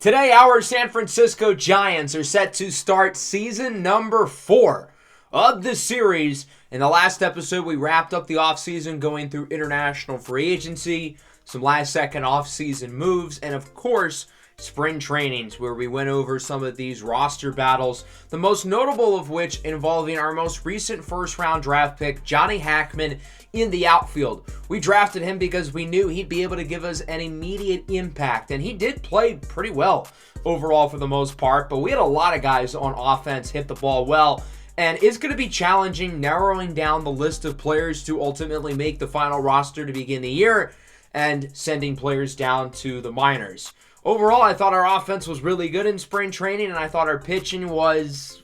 Today, our San Francisco Giants are set to start season number 4 of the series. In the last episode, we wrapped up the offseason going through international free agency, some last-second offseason moves, and of course, spring trainings, where we went over some of these roster battles, the most notable of which involving our most recent first-round draft pick, Johnny Hackman, in the outfield. We drafted him because we knew he'd be able to give us an immediate impact, and he did play pretty well overall for the most part, but we had a lot of guys on offense hit the ball well, and it's going to be challenging narrowing down the list of players to ultimately make the final roster to begin the year and sending players down to the minors. Overall, I thought our offense was really good in spring training, and I thought our pitching was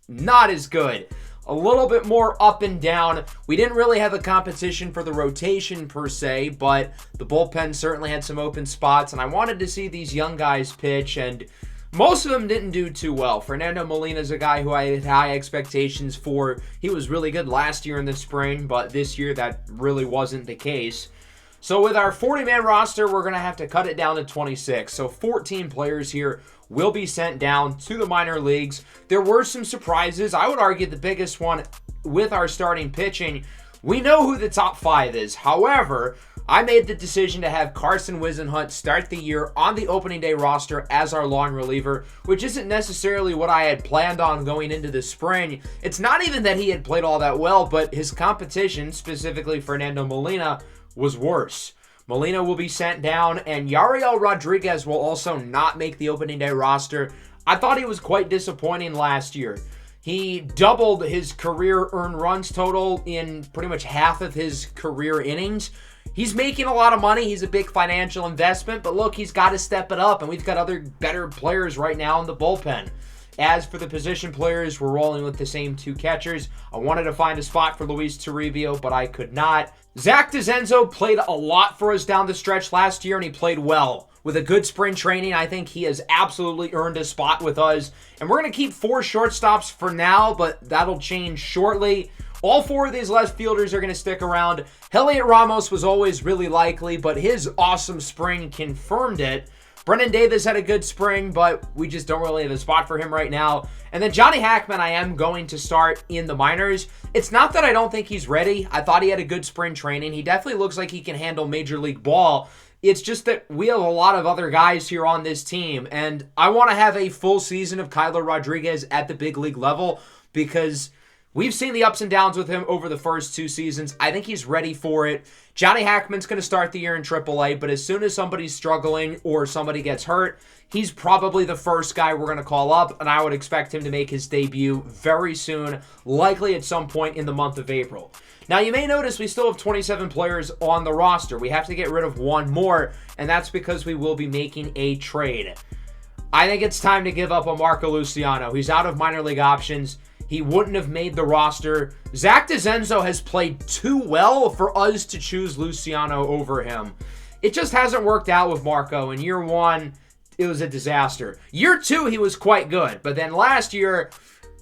not as good. A little bit more up and down. We didn't really have a competition for the rotation per se, but the bullpen certainly had some open spots, and I wanted to see these young guys pitch, and most of them didn't do too well. Fernando Molina is a guy who I had high expectations for. He was really good last year in the spring, but this year that really wasn't the case. So with our 40-man roster, we're going to have to cut it down to 26. So 14 players here will be sent down to the minor leagues. There were some surprises. I would argue the biggest one with our starting pitching. We know who the top 5 is. However, I made the decision to have Carson Whisenhunt start the year on the opening day roster as our long reliever, which isn't necessarily what I had planned on going into the spring. It's not even that he had played all that well, but his competition, specifically Fernando Molina, was worse. Molina will be sent down, and Yariel Rodriguez will also not make the opening day roster. I thought he was quite disappointing last year. He doubled his career earned runs total in pretty much half of his career innings. He's making a lot of money. He's a big financial investment, but look, he's got to step it up, and we've got other better players right now in the bullpen. As for the position players, we're rolling with the same 2 catchers. I wanted to find a spot for Luis Toribio, but I could not. Zach DeZenzo played a lot for us down the stretch last year, and he played well. With a good spring training, I think he has absolutely earned a spot with us. And we're going to keep 4 shortstops for now, but that'll change shortly. All 4 of these left fielders are going to stick around. Heliot Ramos was always really likely, but his awesome spring confirmed it. Brendan Davis had a good spring, but we just don't really have a spot for him right now. And then Johnny Hackman, I am going to start in the minors. It's not that I don't think he's ready. I thought he had a good spring training. He definitely looks like he can handle Major League ball. It's just that we have a lot of other guys here on this team, and I want to have a full season of Kyler Rodriguez at the big league level because we've seen the ups and downs with him over the first 2 seasons. I think he's ready for it. Johnny Hackman's going to start the year in AAA, but as soon as somebody's struggling or somebody gets hurt, he's probably the first guy we're going to call up, and I would expect him to make his debut very soon, likely at some point in the month of April. Now, you may notice we still have 27 players on the roster. We have to get rid of 1 more, and that's because we will be making a trade. I think it's time to give up on Marco Luciano. He's out of minor league options. He wouldn't have made the roster. Zach DeZenzo has played too well for us to choose Luciano over him. It just hasn't worked out with Marco. In year 1, it was a disaster. Year 2, he was quite good. But then last year,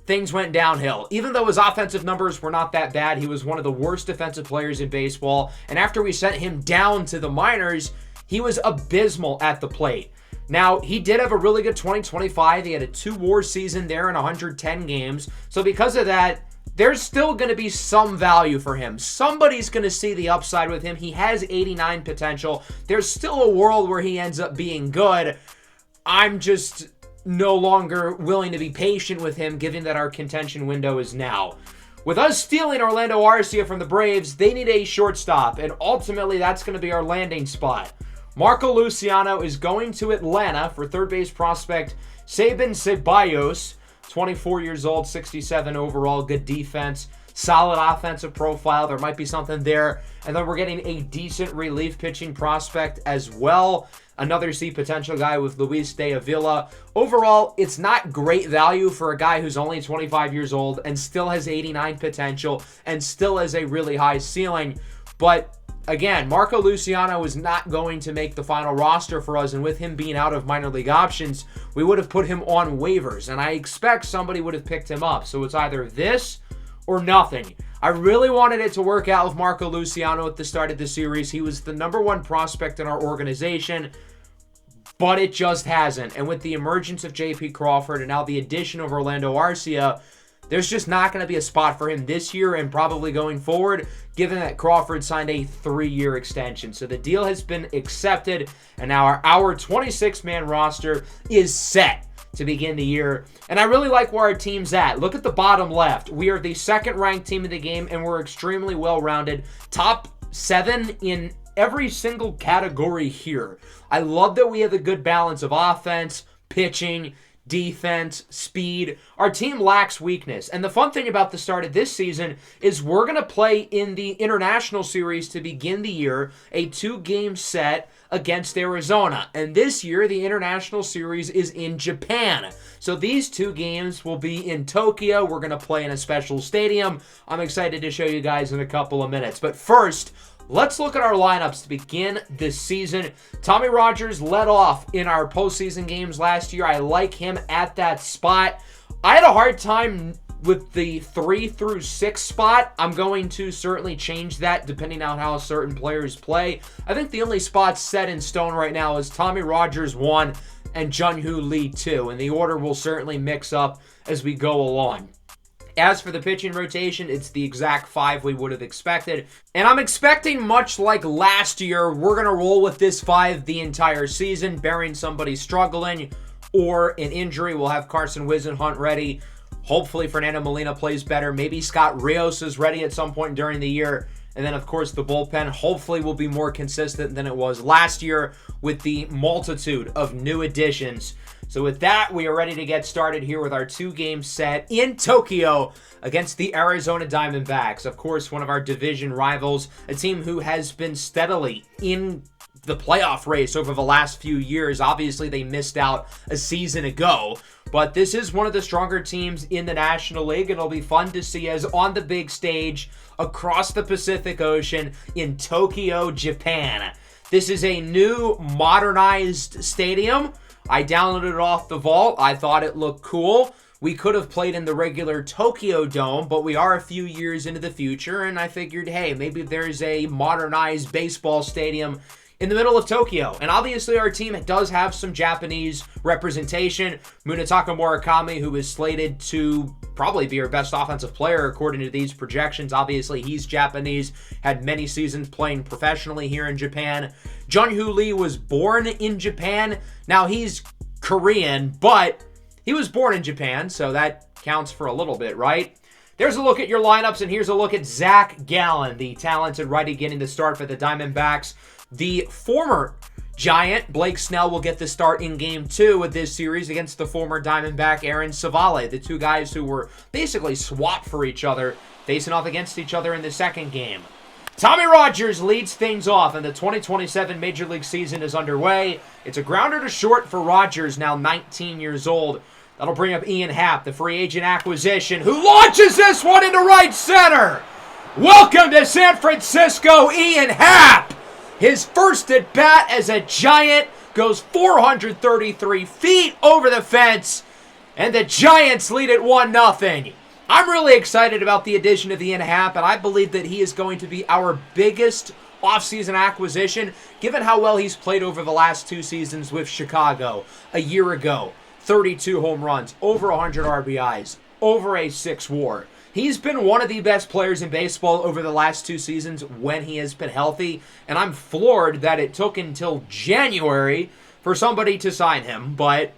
things went downhill. Even though his offensive numbers were not that bad, he was one of the worst defensive players in baseball. And after we sent him down to the minors, he was abysmal at the plate. Now, he did have a really good 2025. He had a 2-WAR season there in 110 games. So because of that, there's still going to be some value for him. Somebody's going to see the upside with him. He has 89 potential. There's still a world where he ends up being good. I'm just no longer willing to be patient with him, given that our contention window is now. With us stealing Orlando Arcia from the Braves, they need a shortstop, and ultimately that's going to be our landing spot. Marco Luciano is going to Atlanta for third base prospect Sabin Ceballos, 24 years old, 67 overall, good defense, solid offensive profile. There might be something there. And then we're getting a decent relief pitching prospect as well. Another C potential guy with Luis de Avila. Overall, it's not great value for a guy who's only 25 years old and still has 89 potential and still has a really high ceiling. But again, Marco Luciano is not going to make the final roster for us, and with him being out of minor league options, we would have put him on waivers, and I expect somebody would have picked him up. So it's either this or nothing. I really wanted it to work out with Marco Luciano at the start of the series. He was the #1 prospect in our organization, but it just hasn't. And with the emergence of J.P. Crawford and now the addition of Orlando Arcia, there's just not going to be a spot for him this year and probably going forward, given that Crawford signed a 3-year extension. So the deal has been accepted, and now our 26-man roster is set to begin the year. And I really like where our team's at. Look at the bottom left. We are the second-ranked team in the game, and we're extremely well-rounded. Top 7 in every single category here. I love that we have a good balance of offense, pitching, defense, speed. Our team lacks weakness. And the fun thing about the start of this season is we're going to play in the international series to begin the year, a 2-game set against Arizona. And this year, the international series is in Japan. So these 2 games will be in Tokyo. We're going to play in a special stadium. I'm excited to show you guys in a couple of minutes. But first, let's look at our lineups to begin this season. Tommy Rogers led off in our postseason games last year. I like him at that spot. I had a hard time with the 3 through 6 spot. I'm going to certainly change that depending on how certain players play. I think the only spot set in stone right now is Tommy Rogers 1 and Jung-Hoo Lee 2. And the order will certainly mix up as we go along. As for the pitching rotation, it's the exact 5 we would have expected. And I'm expecting, much like last year, we're going to roll with this 5 the entire season, barring somebody struggling or an injury. We'll have Carson Whisenhunt ready. Hopefully Fernando Molina plays better. Maybe Scott Rios is ready at some point during the year. And then, of course, the bullpen hopefully will be more consistent than it was last year with the multitude of new additions. So with that, we are ready to get started here with our 2-game set in Tokyo against the Arizona Diamondbacks. Of course, one of our division rivals, a team who has been steadily in the playoff race over the last few years. Obviously, they missed out a season ago, but this is one of the stronger teams in the National League, and it'll be fun to see us on the big stage across the Pacific Ocean in Tokyo, Japan. This is a new, modernized stadium. I downloaded it off the vault. I thought it looked cool. We could have played in the regular Tokyo Dome, but we are a few years into the future, and I figured, hey, maybe there's a modernized baseball stadium in the middle of Tokyo. And obviously our team does have some Japanese representation. Munetaka Murakami, who is slated to probably be our best offensive player according to these projections. Obviously he's Japanese, had many seasons playing professionally here in Japan. Jung-Hoo Lee was born in Japan. Now he's Korean, but he was born in Japan, so that counts for a little bit, right? There's a look at your lineups, and here's a look at Zach Gallen, the talented righty getting the start for the Diamondbacks. The former Giant, Blake Snell, will get the start in Game 2 of this series against the former Diamondback, Aaron Savale. The 2 guys who were basically swapped for each other, facing off against each other in the second game. Tommy Rogers leads things off, and the 2027 Major League season is underway. It's a grounder to short for Rogers, now 19 years old. That'll bring up Ian Happ, the free agent acquisition, who launches this one into right center. Welcome to San Francisco, Ian Happ. His first at bat as a Giant goes 433 feet over the fence, and the Giants lead it 1-0. I'm really excited about the addition of Ian Happ, and I believe that he is going to be our biggest offseason acquisition, given how well he's played over the last 2 seasons with Chicago. A year ago, 32 home runs, over 100 RBIs, over a 6 WAR. He's been one of the best players in baseball over the last 2 seasons when he has been healthy, and I'm floored that it took until January for somebody to sign him, but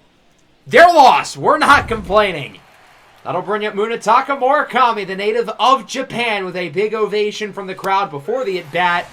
their loss. We're not complaining. That'll bring up Munetaka Murakami, the native of Japan, with a big ovation from the crowd before the at-bat,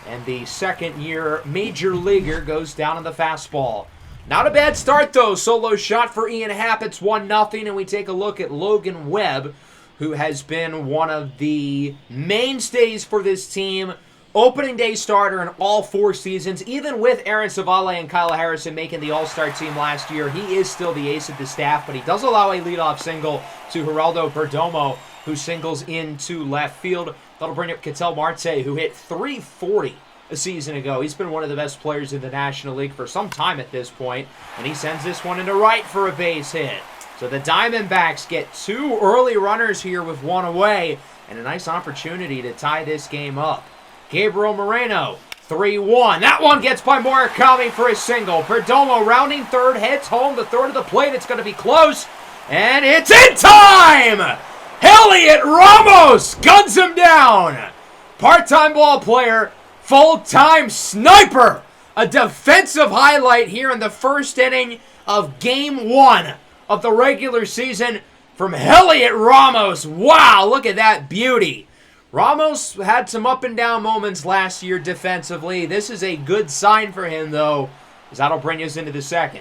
and the second-year major leaguer goes down on the fastball. Not a bad start, though. Solo shot for Ian Happ. It's 1-0, and we take a look at Logan Webb, who has been one of the mainstays for this team. Opening day starter in all 4 seasons. Even with Aaron Savale and Kyle Harrison making the All-Star team last year, he is still the ace of the staff, but he does allow a leadoff single to Geraldo Perdomo, who singles into left field. That'll bring up Ketel Marte, who hit .340 a season ago. He's been one of the best players in the National League for some time at this point, and he sends this one into right for a base hit. So the Diamondbacks get 2 early runners here with 1 away, and a nice opportunity to tie this game up. Gabriel Moreno 3-1. That one gets by Murakami for a single. Perdomo rounding third, heads home, the third of the plate. It's going to be close, and it's in time! Elliot Ramos guns him down. Part-time ball player, full-time sniper. A defensive highlight here in the first inning of Game 1 of the regular season from Elliot Ramos. Wow, look at that beauty. Ramos had some up and down moments last year defensively. This is a good sign for him, though, as that'll bring us into the second.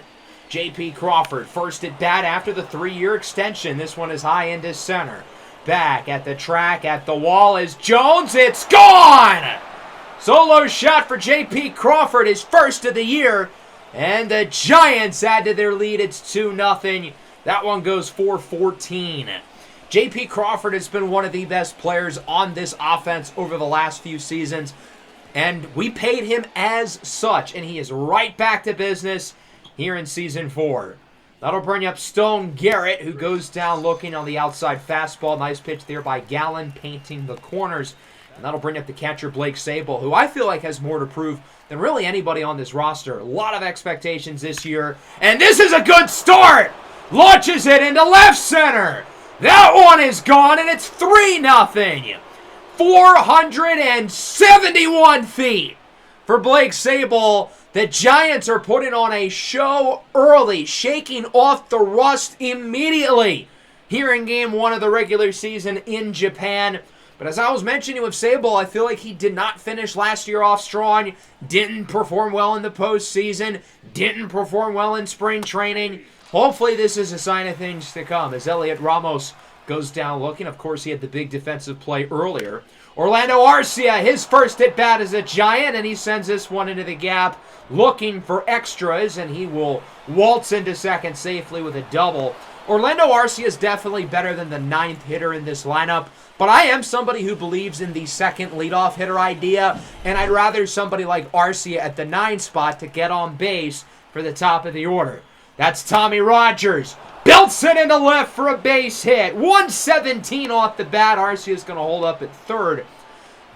J.P. Crawford, first at bat after the 3-year extension. This one is high into center. Back at the track, at the wall is Jones. It's gone! Solo shot for J.P. Crawford, his first of the year. And the Giants add to their lead. It's 2-0. That one goes 4-14. J.P. Crawford has been one of the best players on this offense over the last few seasons. And we paid him as such. And he is right back to business here in Season 4. That'll bring up Stone Garrett, who goes down looking on the outside fastball. Nice pitch there by Gallen, painting the corners. And that'll bring up the catcher, Blake Sabol, who I feel like has more to prove than really anybody on this roster. A lot of expectations this year. And this is a good start! Launches it into left center. That one is gone, and it's 3-0. 471 feet for Blake Sabol. The Giants are putting on a show early, shaking off the rust immediately here in Game 1 of the regular season in Japan. But as I was mentioning with Sabol, I feel like he did not finish last year off strong, didn't perform well in the postseason, didn't perform well in spring training. Hopefully this is a sign of things to come as Elliot Ramos goes down looking. Of course, he had the big defensive play earlier. Orlando Arcia, his first at-bat as a Giant, and he sends this one into the gap looking for extras, and he will waltz into second safely with a double. Orlando Arcia is definitely better than the 9th hitter in this lineup, but I am somebody who believes in the second leadoff hitter idea, and I'd rather somebody like Arcia at the 9 spot to get on base for the top of the order. That's Tommy Rogers. Belts it into left for a base hit. 117 off the bat. Arcia is going to hold up at third.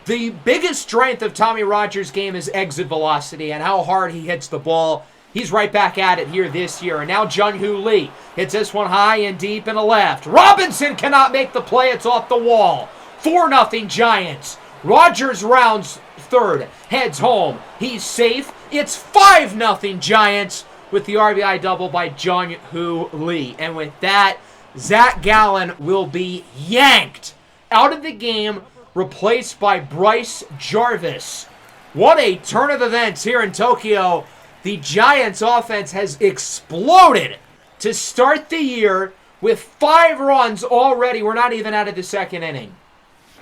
The biggest strength of Tommy Rogers' game is exit velocity and how hard he hits the ball. He's right back at it here this year. And now Jung-Hoo Lee hits this one high and deep and a left. Robinson cannot make the play. It's off the wall. 4-0 Giants. Rogers rounds third. Heads home. He's safe. It's 5-0 Giants with the RBI double by Jung-Hoo Lee. And with that, Zach Gallen will be yanked out of the game, replaced by Bryce Jarvis. What a turn of events here in Tokyo. The Giants' offense has exploded to start the year with 5 runs already. We're not even out of the second inning.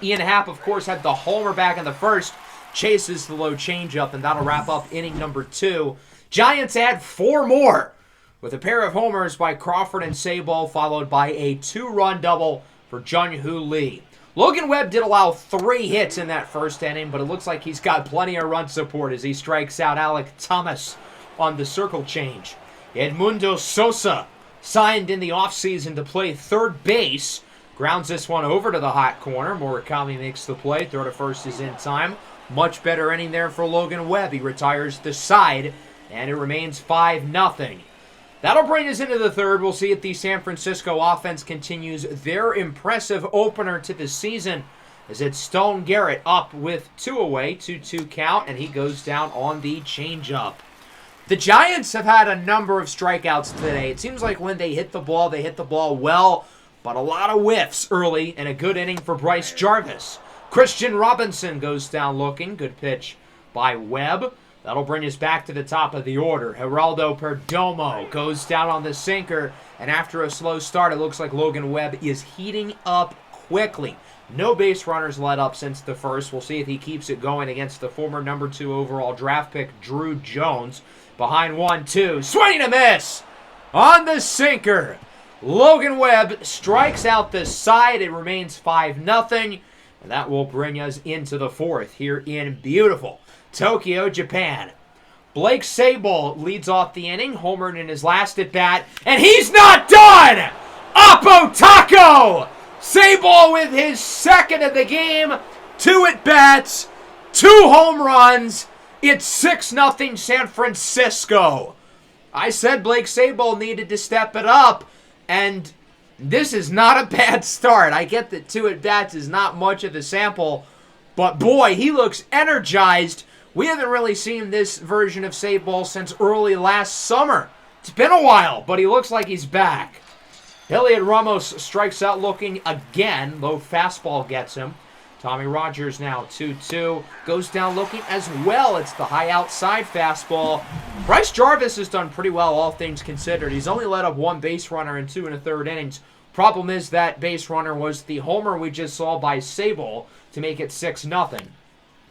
Ian Happ, of course, had the homer back in the first, chases the low changeup, and that'll wrap up inning number 2. Giants add 4 more with a pair of homers by Crawford and Sabol, followed by a 2-run double for Jung-Hoo Lee. Logan Webb did allow 3 hits in that first inning, but it looks like he's got plenty of run support as he strikes out Alec Thomas on the circle change. Edmundo Sosa, signed in the offseason to play third base, grounds this one over to the hot corner. Murakami makes the play. Throw to first is in time. Much better inning there for Logan Webb. He retires the side, and it remains 5-0. That'll bring us into the third. We'll see if the San Francisco offense continues their impressive opener to the season as it's Stone Garrett up with 2 away, 2-2 count, and he goes down on the changeup. The Giants have had a number of strikeouts today. It seems like when they hit the ball well, but a lot of whiffs early and a good inning for Bryce Jarvis. Christian Robinson goes down looking. Good pitch by Webb. That'll bring us back to the top of the order. Geraldo Perdomo goes down on the sinker, and after a slow start, it looks like Logan Webb is heating up quickly. No base runners let up since the first. We'll see if he keeps it going against the former number 2 overall draft pick, Drew Jones. Behind 1-2, swing and a miss on the sinker. Logan Webb strikes out the side. It remains 5-0, and that will bring us into the fourth here in beautiful Tokyo, Japan. Blake Sabol leads off the inning, homered in his last at-bat, and he's not done! Oppo Taco! Sabol with his second of the game, 2 at-bats, 2 home runs, It's 6-0 San Francisco. I said Blake Sabol needed to step it up, and this is not a bad start. I get that 2 at-bats is not much of a sample, but boy, he looks energized. We haven't really seen this version of Sabol since early last summer. It's been a while, but he looks like he's back. Elliot Ramos strikes out looking again. Low fastball gets him. Tommy Rogers now 2-2. Goes down looking as well. It's the high outside fastball. Bryce Jarvis has done pretty well, all things considered. He's only let up 1 base runner in 2 1/3 innings. Problem is that base runner was the homer we just saw by Sabol to make it 6-0.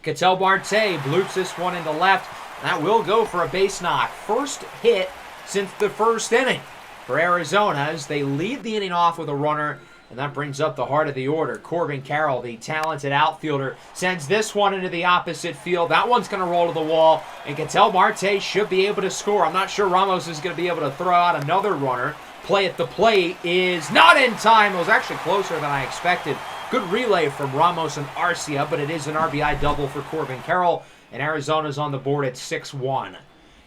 Ketel Marte bloops this one into left. That will go for a base knock. First hit since the first inning for Arizona as they lead the inning off with a runner. And that brings up the heart of the order. Corbin Carroll, the talented outfielder, sends this one into the opposite field. That one's going to roll to the wall, and Ketel Marte should be able to score. I'm not sure Ramos is going to be able to throw out another runner. Play at the plate is not in time. It was actually closer than I expected. Good relay from Ramos and Arcia, but it is an RBI double for Corbin Carroll, and Arizona's on the board at 6-1.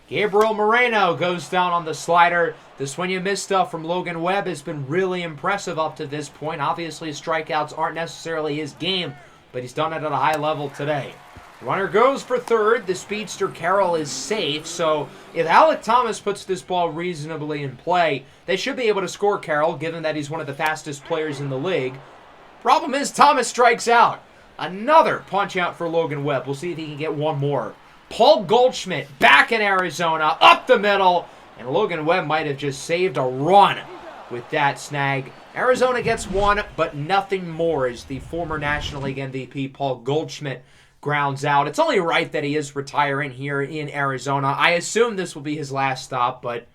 Gabriel Moreno goes down on the slider. The swing and miss stuff from Logan Webb has been really impressive up to this point. Obviously, strikeouts aren't necessarily his game, but he's done it at a high level today. Runner goes for third. The speedster Carroll is safe, so if Alek Thomas puts this ball reasonably in play, they should be able to score Carroll, given that he's one of the fastest players in the league. Problem is, Thomas strikes out. Another punch out for Logan Webb. We'll see if he can get one more. Paul Goldschmidt back in Arizona, up the middle, and Logan Webb might have just saved a run with that snag. Arizona gets one, but nothing more as the former National League MVP Paul Goldschmidt grounds out. It's only right that he is retiring here in Arizona. I assume this will be his last stop, but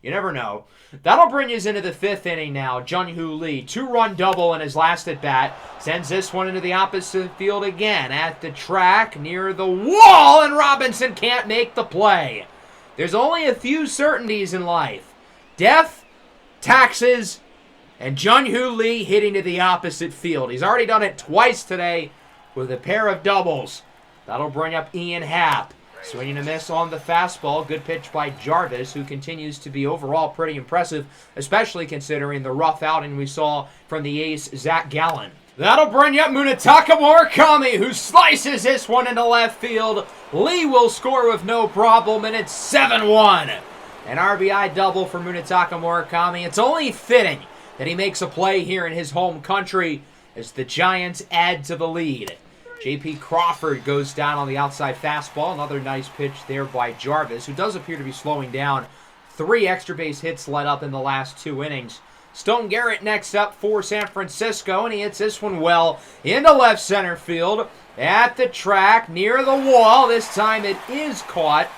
you never know. That'll bring us into the 5th inning now. Jun-Hoo Lee, 2-run double in his last at-bat. Sends this one into the opposite field again. At the track, near the wall, and Robinson can't make the play. There's only a few certainties in life. Death, taxes, and Jun-Hoo Lee hitting to the opposite field. He's already done it twice today with a pair of doubles. That'll bring up Ian Happ. Swinging a miss on the fastball. Good pitch by Jarvis, who continues to be overall pretty impressive, especially considering the rough outing we saw from the ace, Zach Gallen. That'll bring up Munetaka Murakami, who slices this one into left field. Lee will score with no problem, and it's 7-1. An RBI double for Munetaka Murakami. It's only fitting that he makes a play here in his home country as the Giants add to the lead. J.P. Crawford goes down on the outside fastball. Another nice pitch there by Jarvis, who does appear to be slowing down. 3 extra base hits let up in the last 2 innings. Stone Garrett next up for San Francisco, and he hits this one well into left center field. At the track, near the wall. This time it is caught,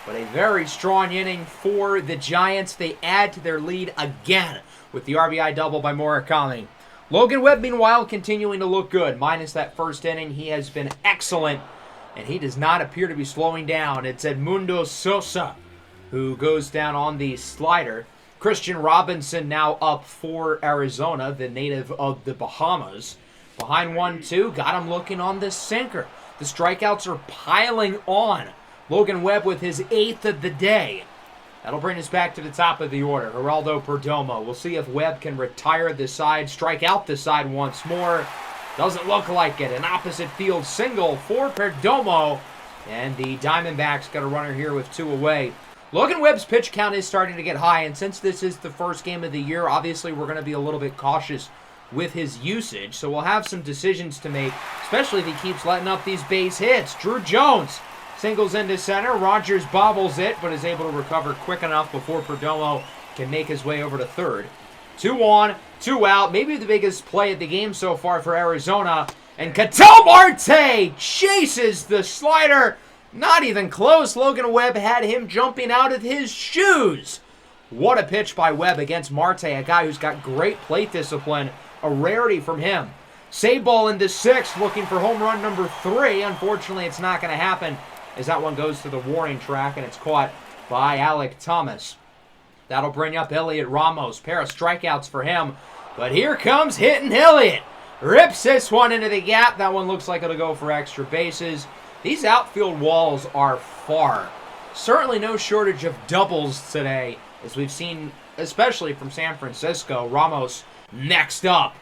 but a very strong inning for the Giants. They add to their lead again with the RBI double by Murakami. Logan Webb, meanwhile, continuing to look good. Minus that first inning, he has been excellent, and he does not appear to be slowing down. It's Edmundo Sosa who goes down on the slider. Christian Robinson now up for Arizona, the native of the Bahamas. Behind 1-2, got him looking on the sinker. The strikeouts are piling on. Logan Webb with his 8th of the day. That'll bring us back to the top of the order. Geraldo Perdomo. We'll see if Webb can retire the side, strike out the side once more. Doesn't look like it. An opposite field single for Perdomo. And the Diamondbacks got a runner here with 2 away. Logan Webb's pitch count is starting to get high, and since this is the first game of the year, obviously we're going to be a little bit cautious with his usage. So we'll have some decisions to make, especially if he keeps letting up these base hits. Drew Jones singles into center. Rogers bobbles it, but is able to recover quick enough before Perdomo can make his way over to third. 2 on, 2 out. Maybe the biggest play of the game so far for Arizona. And Ketel Marte chases the slider. Not even close. Logan Webb had him jumping out of his shoes. What a pitch by Webb against Marte, a guy who's got great plate discipline. A rarity from him. Sabol into 6th, looking for home run number 3. Unfortunately, it's not going to happen, as that one goes to the warning track, and it's caught by Alek Thomas. That'll bring up Elliot Ramos. Pair of strikeouts for him. But here comes Hitting Elliot. Rips this one into the gap. That one looks like it'll go for extra bases. These outfield walls are far. Certainly no shortage of doubles today, as we've seen, especially from San Francisco. Ramos next up.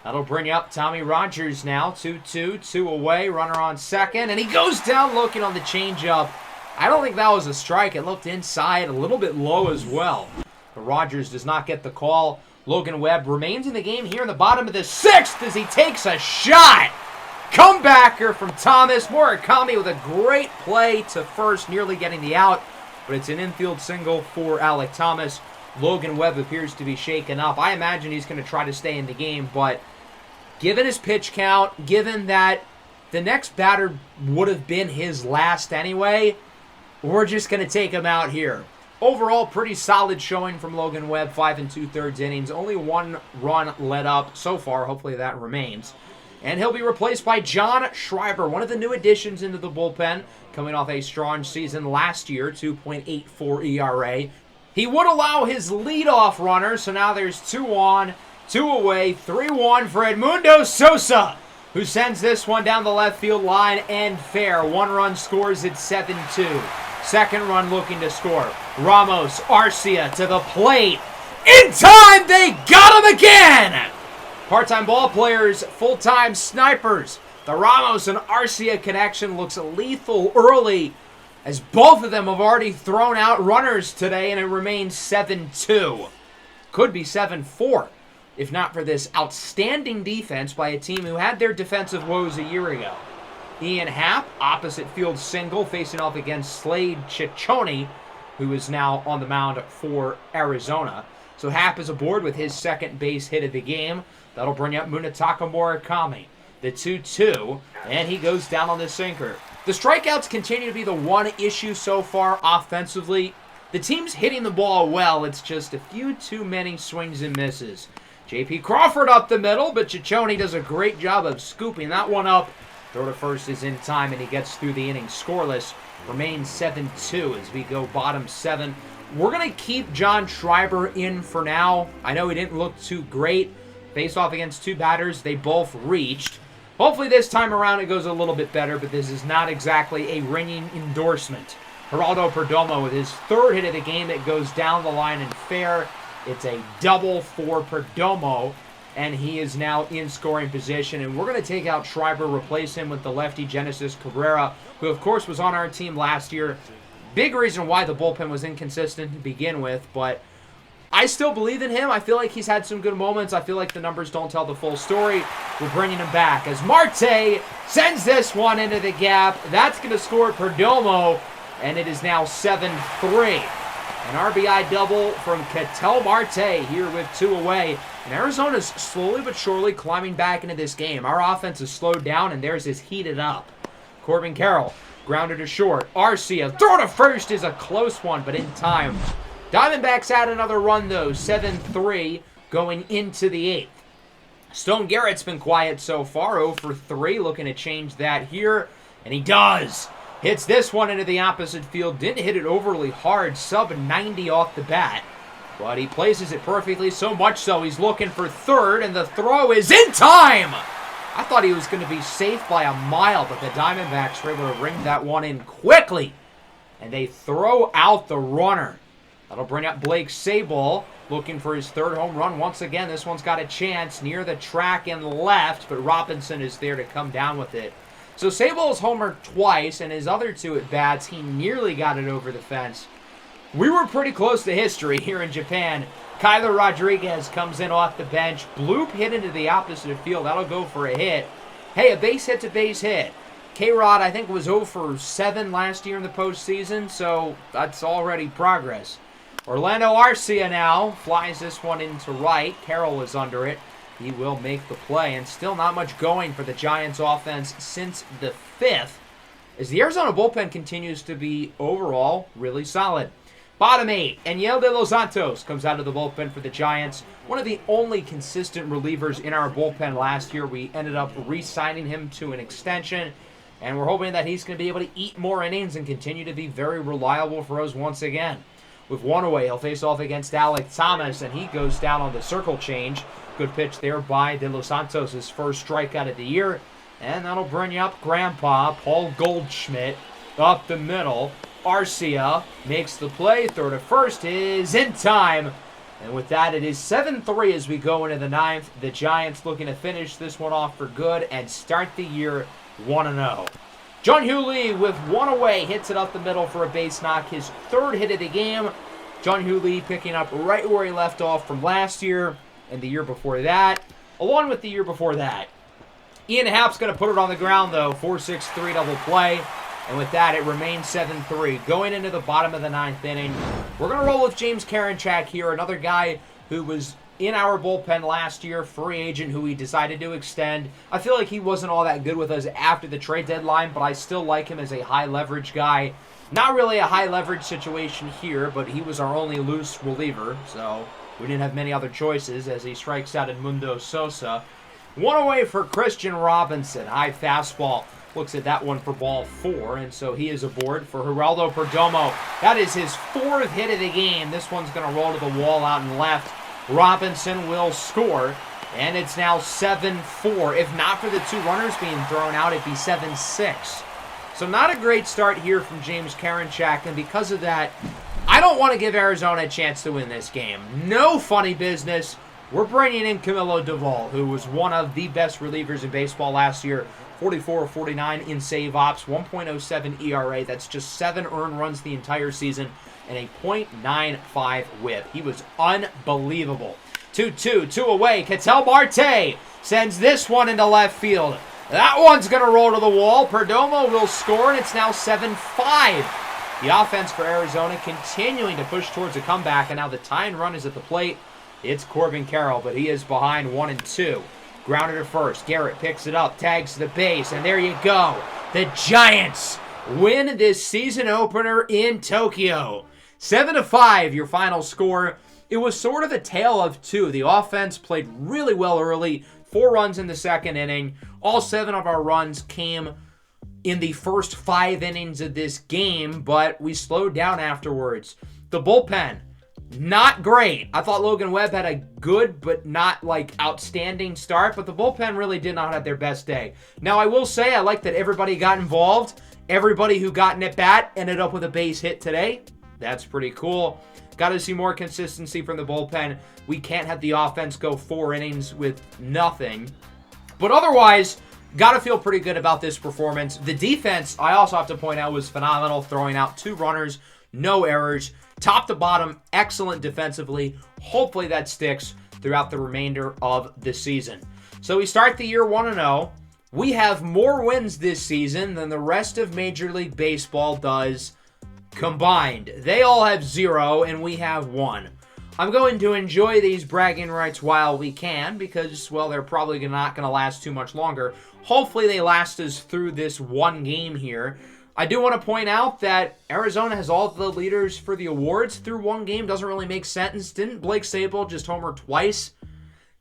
That'll bring up Tommy Rogers now. 2-2, 2 away, runner on second, and he goes down looking on the changeup. I don't think that was a strike. It looked inside, a little bit low as well. But Rogers does not get the call. Logan Webb remains in the game here in the bottom of the sixth as he takes a shot. Comebacker from Thomas. Murakami with a great play to first, nearly getting the out. But it's an infield single for Alec Thomas. Logan Webb appears to be shaken up. I imagine he's going to try to stay in the game, but given his pitch count, given that the next batter would have been his last anyway, we're just going to take him out here. Overall, pretty solid showing from Logan Webb, 5 2/3 innings. Only 1 run let up so far. Hopefully that remains. And he'll be replaced by John Schreiber, one of the new additions into the bullpen, coming off a strong season last year, 2.84 ERA. He would allow his leadoff runner, so now there's 2 on, 2 away, 3-1 for Edmundo Sosa, who sends this one down the left field line and fair. 1 run scores at 7-2. Second run looking to score. Ramos, Arcia to the plate. In time, they got him again! Part-time ball players, full-time snipers. The Ramos and Arcia connection looks lethal early, as both of them have already thrown out runners today, and it remains 7-2. Could be 7-4, if not for this outstanding defense by a team who had their defensive woes a year ago. Ian Happ, opposite field single, facing off against Slade Ciccone, who is now on the mound for Arizona. So Happ is aboard with his second base hit of the game. That'll bring up Munetaka Murakami. The 2-2, and he goes down on the sinker. The strikeouts continue to be the one issue so far offensively. The team's hitting the ball well. It's just a few too many swings and misses. J.P. Crawford up the middle, but Ciccone does a great job of scooping that one up. Throw to first is in time, and he gets through the inning scoreless. Remains 7-2 as we go bottom 7. We're going to keep John Schreiber in for now. I know he didn't look too great. Faced off against 2 batters. They both reached. Hopefully this time around it goes a little bit better, but this is not exactly a ringing endorsement. Geraldo Perdomo with his 3rd hit of the game. It goes down the line and fair. It's a double for Perdomo, and he is now in scoring position. And we're going to take out Schreiber, replace him with the lefty Genesis Cabrera, who of course was on our team last year. Big reason why the bullpen was inconsistent to begin with, but I still believe in him. I feel like he's had some good moments. I feel like the numbers don't tell the full story. We're bringing him back as Marte sends this one into the gap. That's going to score Perdomo, and it is now 7-3. An RBI double from Ketel Marte here with 2 away. And Arizona's slowly but surely climbing back into this game. Our offense is slowed down, and theirs is heated up. Corbin Carroll grounded to short. Arcia, throw to first is a close one, but in time. Diamondbacks add another run, though, 7-3 going into the 8th. Stone Garrett's been quiet so far, 0 for 3, looking to change that here, and he does. Hits this one into the opposite field, didn't hit it overly hard, sub-90 off the bat, but he places it perfectly, so much so he's looking for 3rd, and the throw is in time! I thought he was going to be safe by a mile, but the Diamondbacks were able to ring that one in quickly, and they throw out the runner. That'll bring up Blake Sabol, looking for his 3rd home run. Once again, this one's got a chance near the track and left, but Robinson is there to come down with it. So Sabol's homered twice, and his other 2 at-bats, he nearly got it over the fence. We were pretty close to history here in Japan. Kyler Rodriguez comes in off the bench. Bloop hit into the opposite field. That'll go for a hit. Hey, a base hit to base hit. K-Rod, I think, was 0 for 7 last year in the postseason, so that's already progress. Orlando Arcia now flies this one into right. Carroll is under it. He will make the play, and still not much going for the Giants offense since the 5th, as the Arizona bullpen continues to be overall really solid. Bottom 8, Aniel de los Santos comes out of the bullpen for the Giants. One of the only consistent relievers in our bullpen last year. We ended up re-signing him to an extension, and we're hoping that he's going to be able to eat more innings and continue to be very reliable for us once again. With 1 away, he'll face off against Alec Thomas, and he goes down on the circle change. Good pitch there by De Los Santos, his first strikeout of the year. And that'll bring you up Grandpa, Paul Goldschmidt, up the middle. Arcia makes the play. Throw to first is in time. And with that, it is 7-3 as we go into the ninth. The Giants looking to finish this one off for good and start the year 1-0. Jun-Hoo Lee with one away hits it up the middle for a base knock. His third hit of the game. Jun-Hoo Lee picking up right where he left off from last year and the year before that, along with the year before that. Ian Happ's going to put it on the ground, though. 4-6-3 double play. And with that, it remains 7-3. Going into the bottom of the ninth inning, we're going to roll with James Karinchak here, another guy who was in our bullpen last year, free agent who we decided to extend. I feel like he wasn't all that good with us after the trade deadline, but I still like him as a high-leverage guy. Not really a high-leverage situation here, but he was our only loose reliever, so we didn't have many other choices as he strikes out Edmundo Sosa. One away for Christian Robinson. High fastball. Looks at that one for ball 4, and so he is aboard for Geraldo Perdomo. That is his 4th hit of the game. This one's going to roll to the wall out and left. Robinson will score, and it's now 7-4. If not for the 2 runners being thrown out, it'd be 7-6. So not a great start here from James Karinchak, and because of that, I don't want to give Arizona a chance to win this game. No funny business. We're bringing in Camilo Doval, who was one of the best relievers in baseball last year. 44-49 in save ops, 1.07 ERA. That's just 7 earned runs the entire season, and a .95 whip. He was unbelievable. 2-2, 2 away. Ketel Marte sends this one into left field. That one's going to roll to the wall. Perdomo will score, and it's now 7-5. The offense for Arizona continuing to push towards a comeback, and now the tying run is at the plate. It's Corbin Carroll, but he is behind 1-2. Grounded to first. Garrett picks it up, tags to the base, and there you go. The Giants win this season opener in Tokyo. 7-5, your final score. It was sort of a tale of two. The offense played really well early. 4 runs in the second inning. All 7 of our runs came in the first 5 innings of this game, but we slowed down afterwards. The bullpen, not great. I thought Logan Webb had a good but not like outstanding start, but the bullpen really did not have their best day. Now, I will say I like that everybody got involved. Everybody who got an at-bat ended up with a base hit today. That's pretty cool. Got to see more consistency from the bullpen. We can't have the offense go 4 innings with nothing. But otherwise, got to feel pretty good about this performance. The defense, I also have to point out, was phenomenal, throwing out 2 runners, no errors. Top to bottom, excellent defensively. Hopefully that sticks throughout the remainder of the season. So we start the year 1-0. We have more wins this season than the rest of Major League Baseball does combined. They all have 0, and we have 1. I'm going to enjoy these bragging rights while we can because, well, they're probably not going to last too much longer. Hopefully they last us through this one game here. I do want to point out that Arizona has all the leaders for the awards through one game. Doesn't really make sense. Didn't Blake Sabol just homer twice?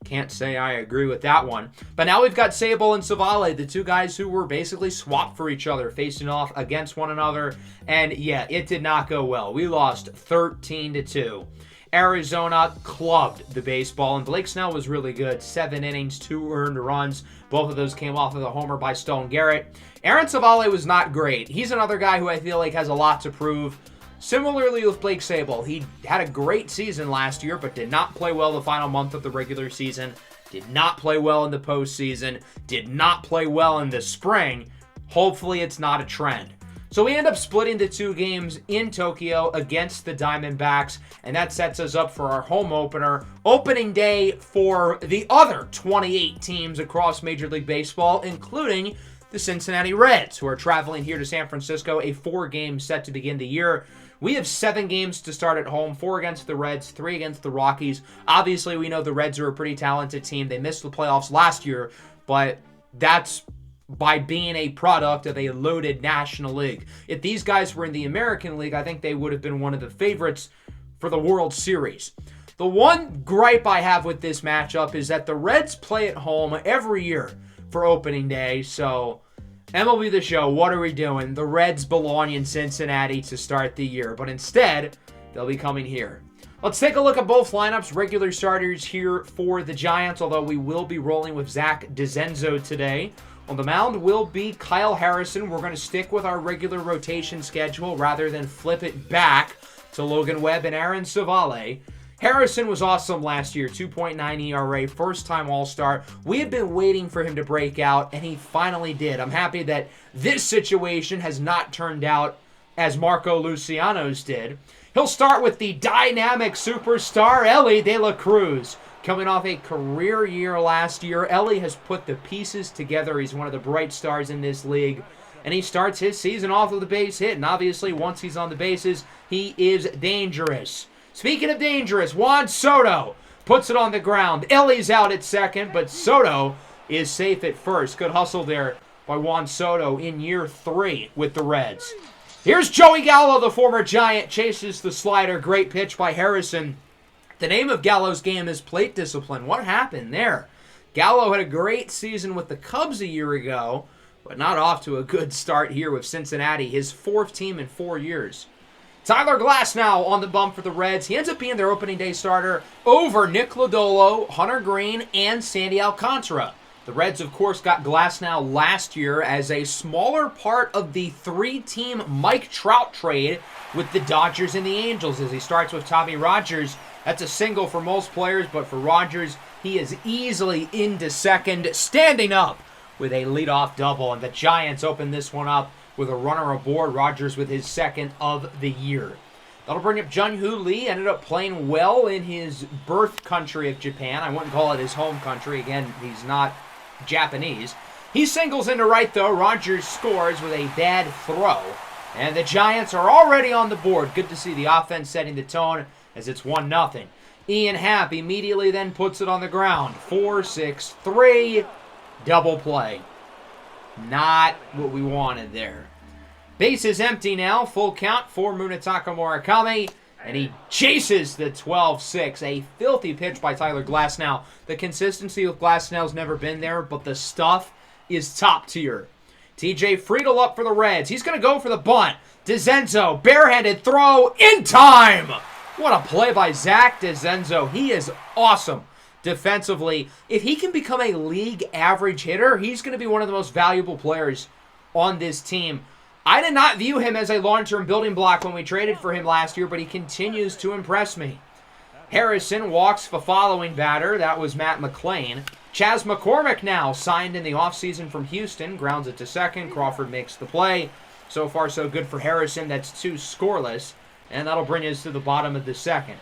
Can't say I agree with that one. But now we've got Sabol and Savale, the 2 guys who were basically swapped for each other, facing off against one another. And yeah, it did not go well. We lost 13-2. Arizona clubbed the baseball, and Blake Snell was really good. 7 innings, 2 earned runs. Both of those came off of the homer by Stone Garrett. Aaron Savale was not great. He's another guy who I feel like has a lot to prove. Similarly with Blake Sabol, he had a great season last year, but did not play well the final month of the regular season. Did not play well in the postseason. Did not play well in the spring. Hopefully it's not a trend. So we end up splitting the 2 games in Tokyo against the Diamondbacks, and that sets us up for our home opener. Opening day for the other 28 teams across Major League Baseball, including the Cincinnati Reds, who are traveling here to San Francisco, a 4-game set to begin the year. We have 7 games to start at home, 4 against the Reds, 3 against the Rockies. Obviously, we know the Reds are a pretty talented team. They missed the playoffs last year, but that's by being a product of a loaded National League. If these guys were in the American League, I think they would have been one of the favorites for the World Series. The one gripe I have with this matchup is that the Reds play at home every year for opening day, so MLB The Show, what are we doing? The Reds belong in Cincinnati to start the year, but instead, they'll be coming here. Let's take a look at both lineups. Regular starters here for the Giants, although we will be rolling with Zach DeZenzo today. On the mound will be Kyle Harrison. We're going to stick with our regular rotation schedule rather than flip it back to Logan Webb and Aaron Savale. Harrison was awesome last year, 2.9 ERA, first-time All-Star. We had been waiting for him to break out, and he finally did. I'm happy that this situation has not turned out as Marco Luciano's did. He'll start with the dynamic superstar, Elly De La Cruz. Coming off a career year last year, Elly has put the pieces together. He's one of the bright stars in this league. And he starts his season off with a base hit. And obviously, once he's on the bases, he is dangerous. Speaking of dangerous, Juan Soto puts it on the ground. Elly's out at second, but Soto is safe at first. Good hustle there by Juan Soto in year 3 with the Reds. Here's Joey Gallo, the former Giant, chases the slider. Great pitch by Harrison. The name of Gallo's game is plate discipline. What happened there? Gallo had a great season with the Cubs a year ago, but not off to a good start here with Cincinnati, his 4th team in 4 years. Tyler Glasnow on the bump for the Reds. He ends up being their opening day starter over Nick Lodolo, Hunter Green, and Sandy Alcantara. The Reds, of course, got Glasnow last year as a smaller part of the 3-team Mike Trout trade with the Dodgers and the Angels as he starts with Tommy Rogers. That's a single for most players, but for Rogers, he is easily into second, standing up with a leadoff double. And the Giants open this one up with a runner aboard. Rogers with his 2nd of the year. That'll bring up Jun-Hoo Lee. Ended up playing well in his birth country of Japan. I wouldn't call it his home country. Again, he's not Japanese. He singles into right, though. Rogers scores with a bad throw. And the Giants are already on the board. Good to see the offense setting the tone as it's 1-0. Ian Happ immediately then puts it on the ground. 4-6-3. Double play. Not what we wanted there. Base is empty now. Full count for Munetaka Murakami. And he chases the 12-6. A filthy pitch by Tyler Glasnow. The consistency with Glasnow's never been there, but the stuff is top tier. TJ Friedel up for the Reds. He's going to go for the bunt. DeZenzo, barehanded throw in time. What a play by Zach DeZenzo. He is awesome defensively. If he can become a league average hitter, he's going to be one of the most valuable players on this team. I did not view him as a long-term building block when we traded for him last year, but he continues to impress me. Harrison walks the following batter. That was Matt McClain. Chas McCormick now signed in the offseason from Houston. Grounds it to second. Crawford makes the play. So far, so good for Harrison. That's 2 scoreless. And that'll bring us to the bottom of the 2nd.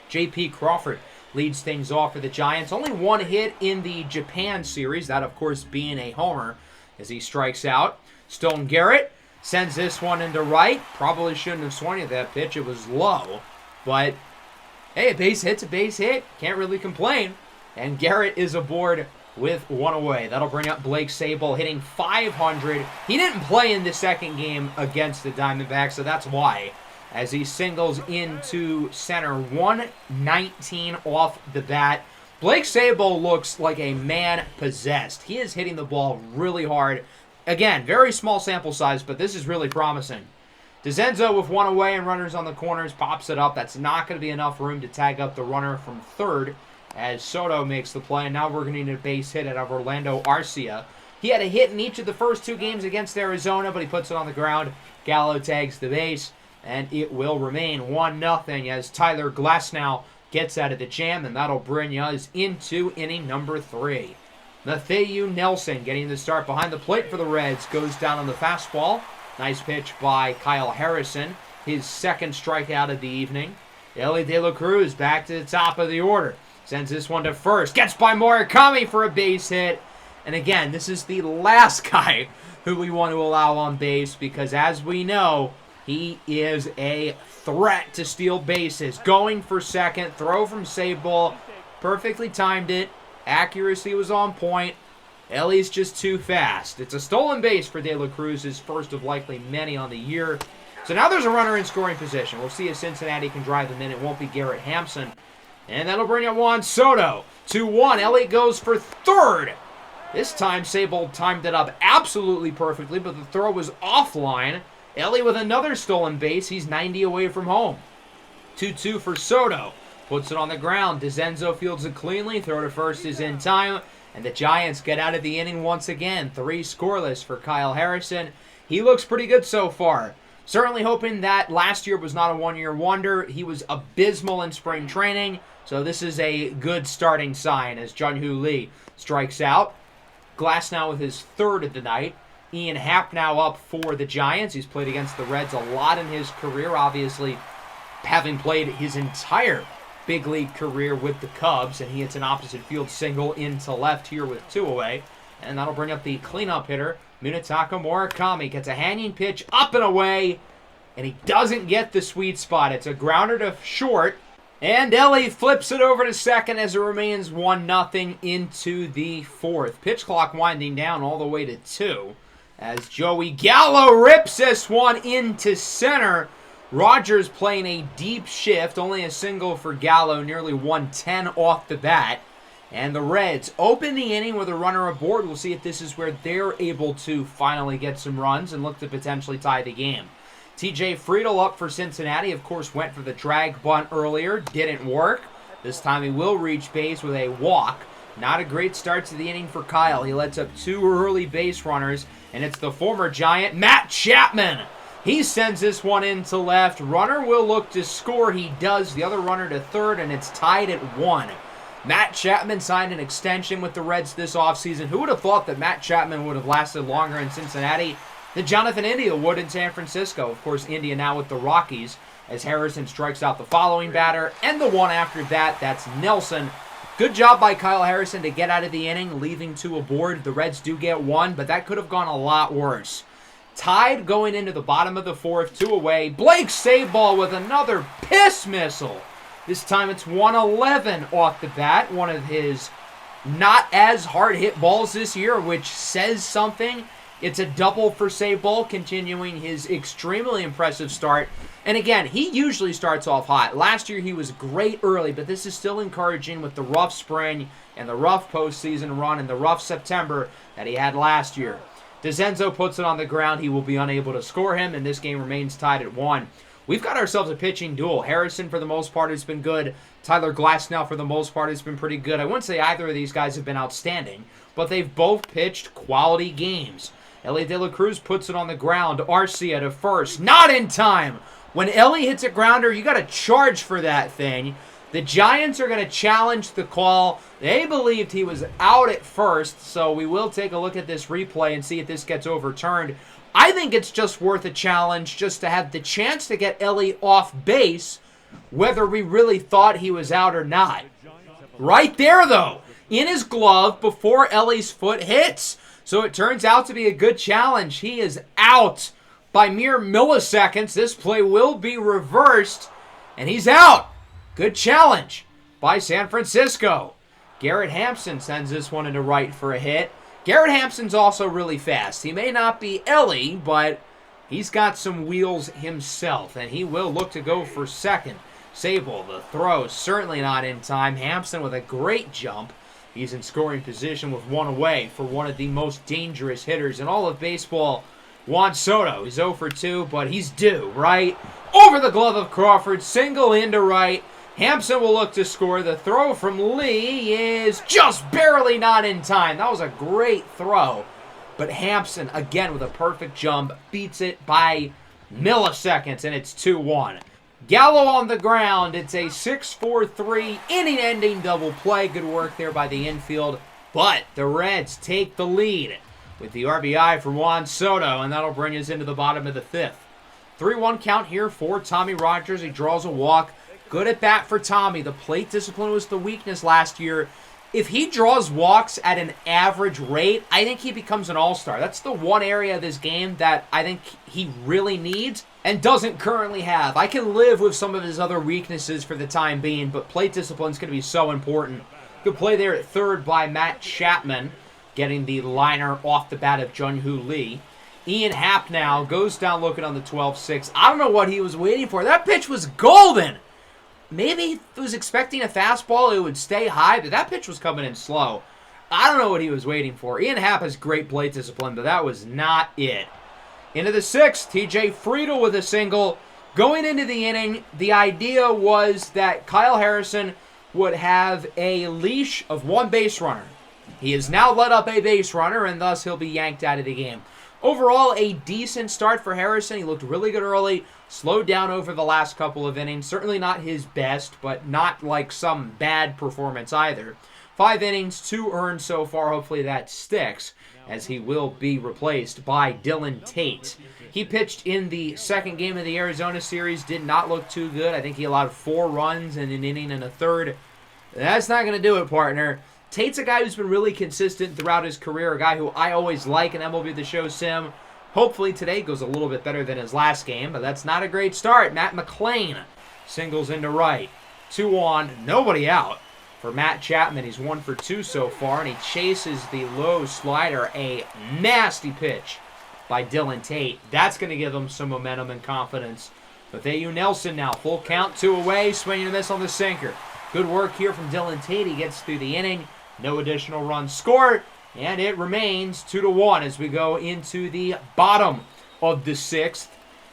J.P. Crawford leads things off for the Giants. Only 1 hit in the Japan series. That, of course, being a homer as he strikes out. Stone Garrett sends this one into right. Probably shouldn't have swung at that pitch. It was low. But, hey, a base hit's a base hit. Can't really complain. And Garrett is aboard with 1 away. That'll bring up Blake Sabol hitting .500. He didn't play in the 2nd game against the Diamondbacks, so that's why. As he singles into center, 119 off the bat. Blake Sabol looks like a man possessed. He is hitting the ball really hard. Again, very small sample size, but this is really promising. DeZenzo with 1 away and runners on the corners pops it up. That's not going to be enough room to tag up the runner from 3rd as Soto makes the play. And now we're going to need a base hit out of Orlando Arcia. He had a hit in each of the first 2 games against Arizona, but he puts it on the ground. Gallo tags the base, and it will remain 1-0 as Tyler Glasnow gets out of the jam, and that'll bring us into inning number 3. Matthew Nelson getting the start behind the plate for the Reds. Goes down on the fastball. Nice pitch by Kyle Harrison. His 2nd strikeout of the evening. Elly De La Cruz back to the top of the order. Sends this one to first. Gets by Murakami for a base hit. And again, this is the last guy who we want to allow on base because, as we know, he is a threat to steal bases. Going for 2nd. Throw from Sabol. Perfectly timed it. Accuracy was on point. Ellie's just too fast. It's a stolen base for De La Cruz, his first of likely many on the year. So now there's a runner in scoring position. We'll see if Cincinnati can drive them in. It won't be Garrett Hampson. And that'll bring up Juan Soto. 2-1. Ellie goes for 3rd. This time, Sabol timed it up absolutely perfectly, but the throw was offline. Ellie with another stolen base. He's 90 away from home. 2-2 for Soto. puts it on the ground. DeZenzo fields it cleanly. Throw to first is in time. And the Giants get out of the inning once again. 3 scoreless for Kyle Harrison. He looks pretty good so far. Certainly hoping that last year was not a one-year wonder. He was abysmal in spring training. So this is a good starting sign as Jun-Hoo Lee strikes out. Glasnow with his 3rd of the night. Ian Happ now up for the Giants. He's played against the Reds a lot in his career, obviously having played his entire big league career with the Cubs, and he hits an opposite field single into left here with 2 away. And that'll bring up the cleanup hitter, Munetaka Murakami. Gets a hanging pitch up and away, and he doesn't get the sweet spot. It's a grounder to short, and Ellie flips it over to second as it remains 1-0 into the 4th. Pitch clock winding down all the way to 2 as Joey Gallo rips this one into center. Rogers playing a deep shift, only a single for Gallo, nearly 110 off the bat. And the Reds open the inning with a runner aboard. We'll see if this is where they're able to finally get some runs and look to potentially tie the game. TJ Friedel up for Cincinnati, of course, went for the drag bunt earlier. Didn't work. This time he will reach base with a walk. Not a great start to the inning for Kyle. He lets up 2 early base runners, and it's the former Giant, Matt Chapman. He sends this one into left. Runner will look to score. He does. The other runner to third, and it's tied at 1. Matt Chapman signed an extension with the Reds this offseason. Who would have thought that Matt Chapman would have lasted longer in Cincinnati than Jonathan India would in San Francisco? Of course, India now with the Rockies as Harrison strikes out the following batter, and the one after that, that's Nelson. Good job by Kyle Harrison to get out of the inning, leaving 2 aboard. The Reds do get 1, but that could have gone a lot worse. Tied going into the bottom of the 4th, 2 away. Blake Sabol with another piss missile. This time it's 111 off the bat. One of his not as hard hit balls this year, which says something. It's a double for Sabol, continuing his extremely impressive start. And again, he usually starts off hot. Last year he was great early, but this is still encouraging with the rough spring and the rough postseason run and the rough September that he had last year. DeZenzo puts it on the ground. He will be unable to score him, and this game remains tied at 1. We've got ourselves a pitching duel. Harrison, for the most part, has been good. Tyler Glasnow, for the most part, has been pretty good. I wouldn't say either of these guys have been outstanding, but they've both pitched quality games. Ellie De La Cruz puts it on the ground. Arcia to first. Not in time. When Ellie hits a grounder, you got to charge for that thing. The Giants are going to challenge the call. They believed he was out at first, so we will take a look at this replay and see if this gets overturned. I think it's just worth a challenge just to have the chance to get Ellie off base, whether we really thought he was out or not. Right there, though, in his glove before Ellie's foot hits. So it turns out to be a good challenge. He is out by mere milliseconds. This play will be reversed, and he's out. Good challenge by San Francisco. Garrett Hampson sends this one into right for a hit. Garrett Hampson's also really fast. He may not be Ellie, but he's got some wheels himself, and he will look to go for second. Sabol, the throw, certainly not in time. Hampson with a great jump. He's in scoring position with 1 away for one of the most dangerous hitters in all of baseball, Juan Soto. He's 0 for 2, but he's due, right? Over the glove of Crawford, single into right. Hampson will look to score. The throw from Lee is just barely not in time. That was a great throw. But Hampson, again with a perfect jump, beats it by milliseconds, and it's 2-1. Gallo on the ground. It's a 6-4-3 inning-ending double play. Good work there by the infield. But the Reds take the lead with the RBI for Juan Soto, and that'll bring us into the bottom of the 5th. 3-1 count here for Tommy Rogers. He draws a walk. Good at bat for Tommy. The plate discipline was the weakness last year. If he draws walks at an average rate, I think he becomes an all-star. That's the one area of this game that I think he really needs and doesn't currently have. I can live with some of his other weaknesses for the time being, but plate discipline is going to be so important. Good play there at third by Matt Chapman, getting the liner off the bat of Jun-Hoo Lee. Ian Happ now goes down looking on the 12-6. I don't know what he was waiting for. That pitch was golden. Maybe he was expecting a fastball, it would stay high, but that pitch was coming in slow. I don't know what he was waiting for. Ian Happ has great plate discipline, but that was not it. Into the 6th, TJ Friedel with a single. Going into the inning, the idea was that Kyle Harrison would have a leash of one base runner. He has now let up a base runner, and thus he'll be yanked out of the game. Overall, a decent start for Harrison. He looked really good early, slowed down over the last couple of innings. Certainly not his best, but not like some bad performance either. 5 innings, 2 earned so far. Hopefully that sticks, as he will be replaced by Dylan Tate. He pitched in the second game of the Arizona series, did not look too good. I think he allowed 4 runs in an inning and a third. That's not going to do it, partner. Tate's a guy who's been really consistent throughout his career, a guy who I always like in MLB The Show Sim. Hopefully today goes a little bit better than his last game, but that's not a great start. Matt McClain singles into right. 2 on, nobody out for Matt Chapman. He's 1 for 2 so far, and he chases the low slider. A nasty pitch by Dylan Tate. That's going to give him some momentum and confidence. Matthew Nelson now, full count, 2 away, swinging a miss on the sinker. Good work here from Dylan Tate. He gets through the inning. No additional runs scored, and it remains 2-1 as we go into the bottom of the 6th.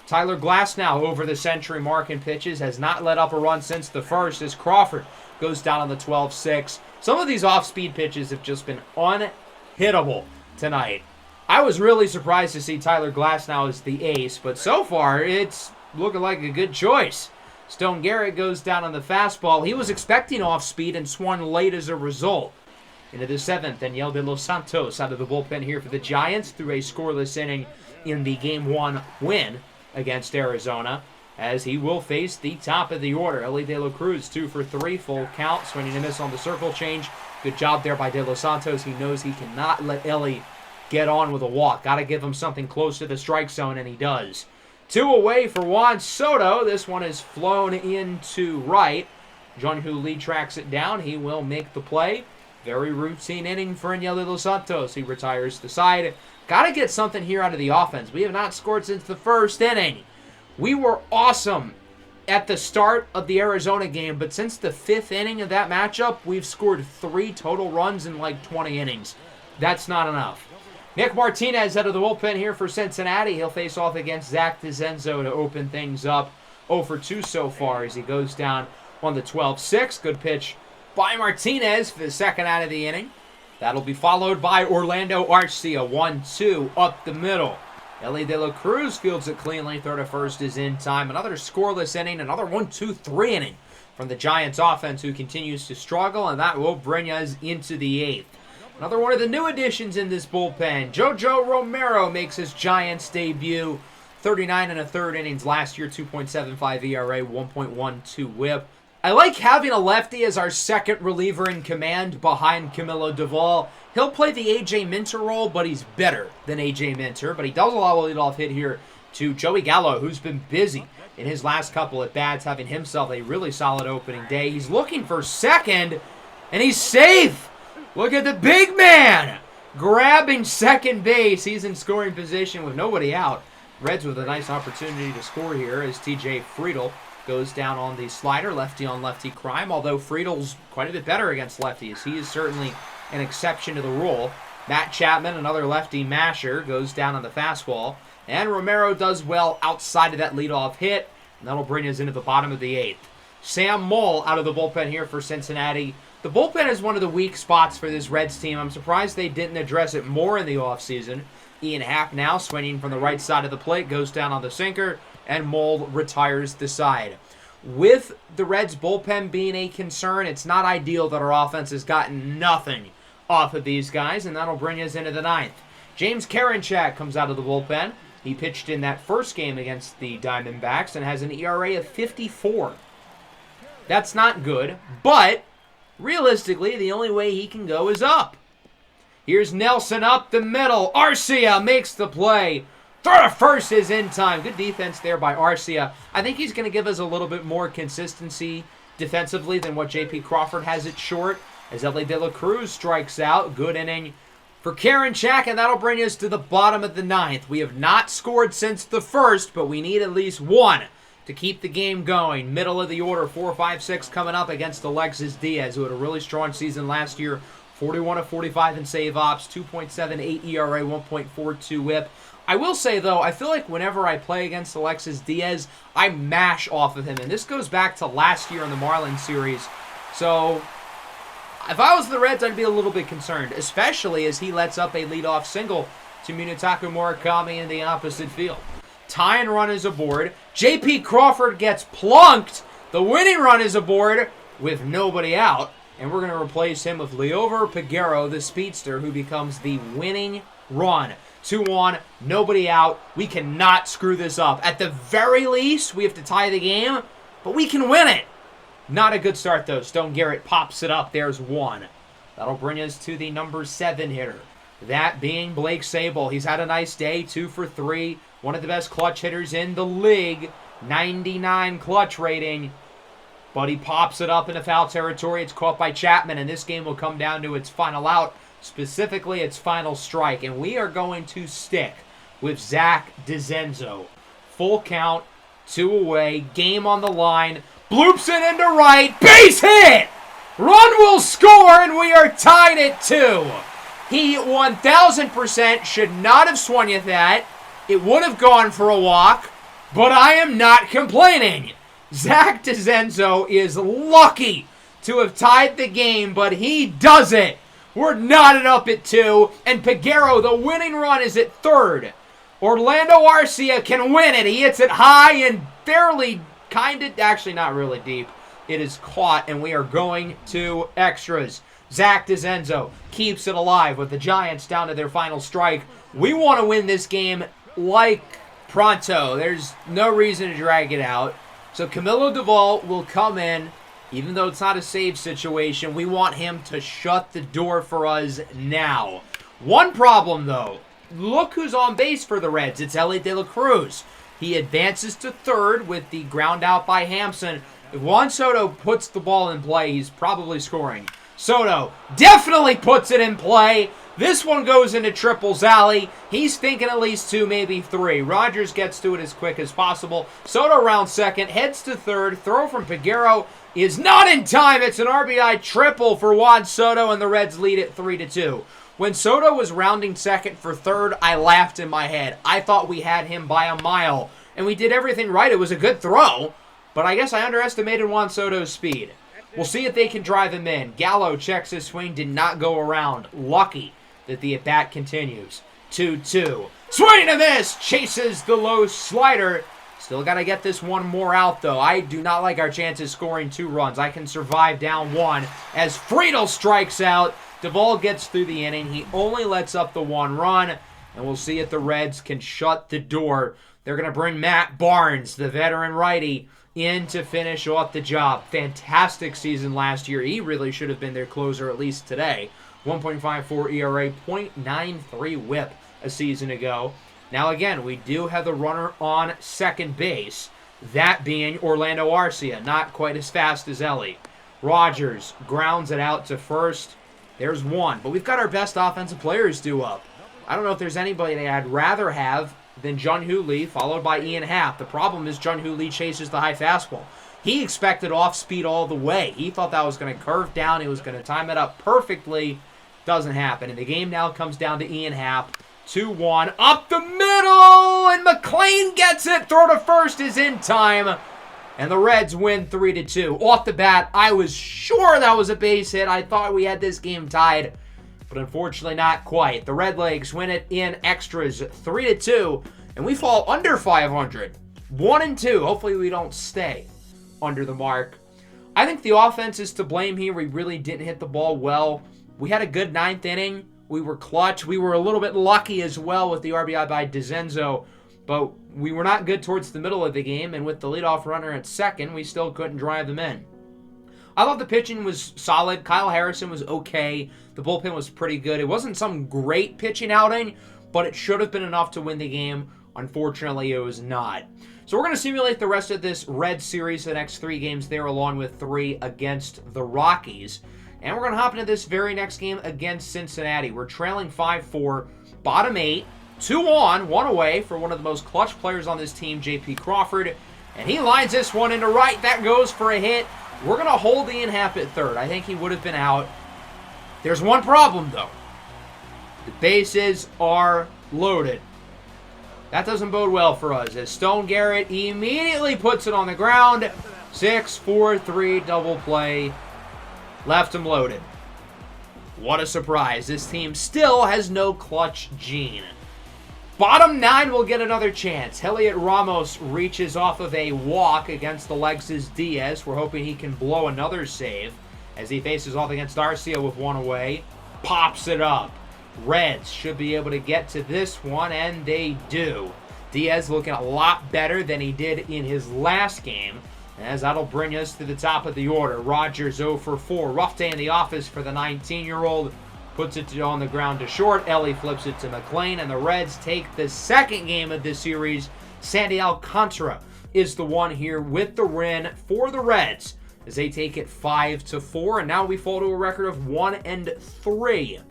Tyler Glasnow over the century mark in pitches, has not let up a run since the first as Crawford goes down on the 12-6. Some of these off-speed pitches have just been unhittable tonight. I was really surprised to see Tyler Glasnow as the ace, but so far it's looking like a good choice. Stone Garrett goes down on the fastball. He was expecting off-speed and swung late as a result. Into the 7th, Daniel de los Santos out of the bullpen here for the Giants through a scoreless inning in the Game 1 win against Arizona, as he will face the top of the order. Ellie De La Cruz, 2 for 3, full count, swinging a miss on the circle change. Good job there by De Los Santos. He knows he cannot let Ellie get on with a walk. Got to give him something close to the strike zone, and he does. 2 away for Juan Soto. This one is flown into right. Jun-Hoo Lee tracks it down. He will make the play. Very routine inning for Daniel de los Santos. He retires the side. Got to get something here out of the offense. We have not scored since the first inning. We were awesome at the start of the Arizona game, but since the 5th inning of that matchup, we've scored 3 total runs in like 20 innings. That's not enough. Nick Martinez out of the bullpen here for Cincinnati. He'll face off against Zach DeZenzo to open things up. 0 for 2 so far as he goes down on the 12-6. Good pitch by Martinez for the second out of the inning. That'll be followed by Orlando Arcia, 1-2 up the middle. Ellie De La Cruz fields it cleanly. Third to first is in time. Another scoreless inning, another 1-2-3 inning from the Giants offense, who continues to struggle, and that will bring us into the 8th. Another one of the new additions in this bullpen. Jojo Romero makes his Giants debut. 39 and a third innings last year, 2.75 ERA, 1.12 whip. I like having a lefty as our second reliever in command behind Camilo Doval. He'll play the A.J. Minter role, but he's better than A.J. Minter. But he does allow a leadoff hit here to Joey Gallo, who's been busy in his last couple at bats, having himself a really solid opening day. He's looking for second, and he's safe. Look at the big man grabbing second base. He's in scoring position with nobody out. Reds with a nice opportunity to score here as T.J. Friedl goes down on the slider, lefty on lefty crime, although Friedel's quite a bit better against lefties. He is certainly an exception to the rule. Matt Chapman, another lefty masher, goes down on the fastball, and Romero does well outside of that leadoff hit, and that'll bring us into the bottom of the 8th. Sam Moll out of the bullpen here for Cincinnati. The bullpen is one of the weak spots for this Reds team. I'm surprised they didn't address it more in the offseason. Ian Happ now swinging from the right side of the plate, goes down on the sinker, and Moll retires the side. With the Reds' bullpen being a concern, it's not ideal that our offense has gotten nothing off of these guys, and that'll bring us into the 9th. James Karinchak comes out of the bullpen. He pitched in that first game against the Diamondbacks and has an ERA of 54. That's not good, but realistically, the only way he can go is up. Here's Nelson up the middle. Arcia makes the play. Throw to first is in time. Good defense there by Arcia. I think he's going to give us a little bit more consistency defensively than what J.P. Crawford has at short, as Ellie De La Cruz strikes out. Good inning for Karinchak, and that'll bring us to the bottom of the 9th. We have not scored since the first, but we need at least one to keep the game going. Middle of the order, 4-5-6 coming up against Alexis Diaz, who had a really strong season last year. 41 of 45 in save ops, 2.78 ERA, 1.42 whip. I will say, though, I feel like whenever I play against Alexis Diaz, I mash off of him. And this goes back to last year in the Marlins series. So, if I was the Reds, I'd be a little bit concerned, especially as he lets up a leadoff single to Munetaka Murakami in the opposite field. Tying run is aboard. J.P. Crawford gets plunked. The winning run is aboard with nobody out. And we're going to replace him with Liover Peguero, the speedster, who becomes the winning run. 2-1, nobody out. We cannot screw this up. At the very least, we have to tie the game, but we can win it. Not a good start, though. Stone Garrett pops it up. There's one. That'll bring us to the number 7 hitter. That being Blake Sable. He's had a nice day, 2 for 3. One of the best clutch hitters in the league. 99 clutch rating. But he pops it up into foul territory. It's caught by Chapman, and this game will come down to its final out, specifically its final strike. And we are going to stick with Zach DeZenzo. Full count, 2 away, game on the line. Bloops it into right, base hit! Run will score, and we are tied at 2. He 1,000% should not have swung at that. It would have gone for a walk, but I am not complaining. Zach DeZenzo is lucky to have tied the game, but he does it. We're knotted up at 2, and Peguero, the winning run, is at 3rd. Orlando Arcia can win it. He hits it high and barely, actually not really deep. It is caught, and we are going to extras. Zach DeZenzo keeps it alive with the Giants down to their final strike. We want to win this game like pronto. There's no reason to drag it out. So Camilo Duvall will come in, even though it's not a save situation. We want him to shut the door for us now. One problem, though. Look who's on base for the Reds. It's Ellie De La Cruz. He advances to 3rd with the ground out by Hampson. If Juan Soto puts the ball in play, he's probably scoring. Soto definitely puts it in play. This one goes into triples alley. He's thinking at least 2, maybe 3. Rogers gets to it as quick as possible. Soto rounds 2nd, heads to 3rd. Throw from Peguero is not in time. It's an RBI triple for Juan Soto, and the Reds lead it 3-2. When Soto was rounding 2nd for 3rd, I laughed in my head. I thought we had him by a mile, and we did everything right. It was a good throw, but I guess I underestimated Juan Soto's speed. We'll see if they can drive him in. Gallo checks his swing, did not go around. Lucky that the at-bat continues. 2-2. Swing and a miss! Chases the low slider. Still got to get this one more out, though. I do not like our chances scoring 2 runs. I can survive down 1 as Friedel strikes out. Duvall gets through the inning. He only lets up the 1 run, and we'll see if the Reds can shut the door. They're going to bring Matt Barnes, the veteran righty, in to finish off the job. Fantastic season last year. He really should have been their closer, at least today. 1.54 ERA, 0.93 whip a season ago. Now again, we do have the runner on second base, that being Orlando Arcia, not quite as fast as Ellie. Rogers grounds it out to 1st. There's 1, but we've got our best offensive players due up. I don't know if there's anybody that I'd rather have than Jun-Hoo Lee, followed by Ian Happ. The problem is Jun-Hoo Lee chases the high fastball. He expected off speed all the way. He thought that was going to curve down. He was going to time it up perfectly. Doesn't happen. And the game now comes down to Ian Happ. 2-1. Up the middle! And McLean gets it. Throw to 1st is in time. And the Reds win 3-2. Off the bat, I was sure that was a base hit. I thought we had this game tied. But unfortunately not quite. The Redlegs win it in extras 3-2. And we fall under 500. 1-2. Hopefully we don't stay under the mark. I think the offense is to blame here. We really didn't hit the ball well. We had a good 9th inning. We were clutch. We were a little bit lucky as well with the RBI by DeZenzo. But we were not good towards the middle of the game. And with the leadoff runner at 2nd, we still couldn't drive them in. I thought the pitching was solid. Kyle Harrison was okay. The bullpen was pretty good. It wasn't some great pitching outing, but it should have been enough to win the game. Unfortunately, it was not. So we're going to simulate the rest of this Red series, the next 3 games there, along with 3 against the Rockies. And we're going to hop into this very next game against Cincinnati. We're trailing 5-4, bottom 8, 2 on, 1 away for one of the most clutch players on this team, J.P. Crawford. And he lines this one into right. That goes for a hit. We're going to hold Ian Happ at 3rd. I think he would have been out. There's one problem, though. The bases are loaded. That doesn't bode well for us, as Stone Garrett immediately puts it on the ground. 6-4-3 double play. Left him loaded. What a surprise. This team still has no clutch gene. Bottom 9 will get another chance. Heliot Ramos reaches off of a walk against the Legs' Diaz. We're hoping he can blow another save as he faces off against Darcia with one away. Pops it up. Reds should be able to get to this one, and they do. Diaz looking a lot better than he did in his last game, as that'll bring us to the top of the order. Rogers 0 for 4. Rough day in the office for the 19-year-old. Puts it on the ground to short. Ellie flips it to McLean, and the Reds take the second game of this series. Sandy Alcantara is the one here with the win for the Reds as they take it 5-4, and now we fall to a record of 1-3.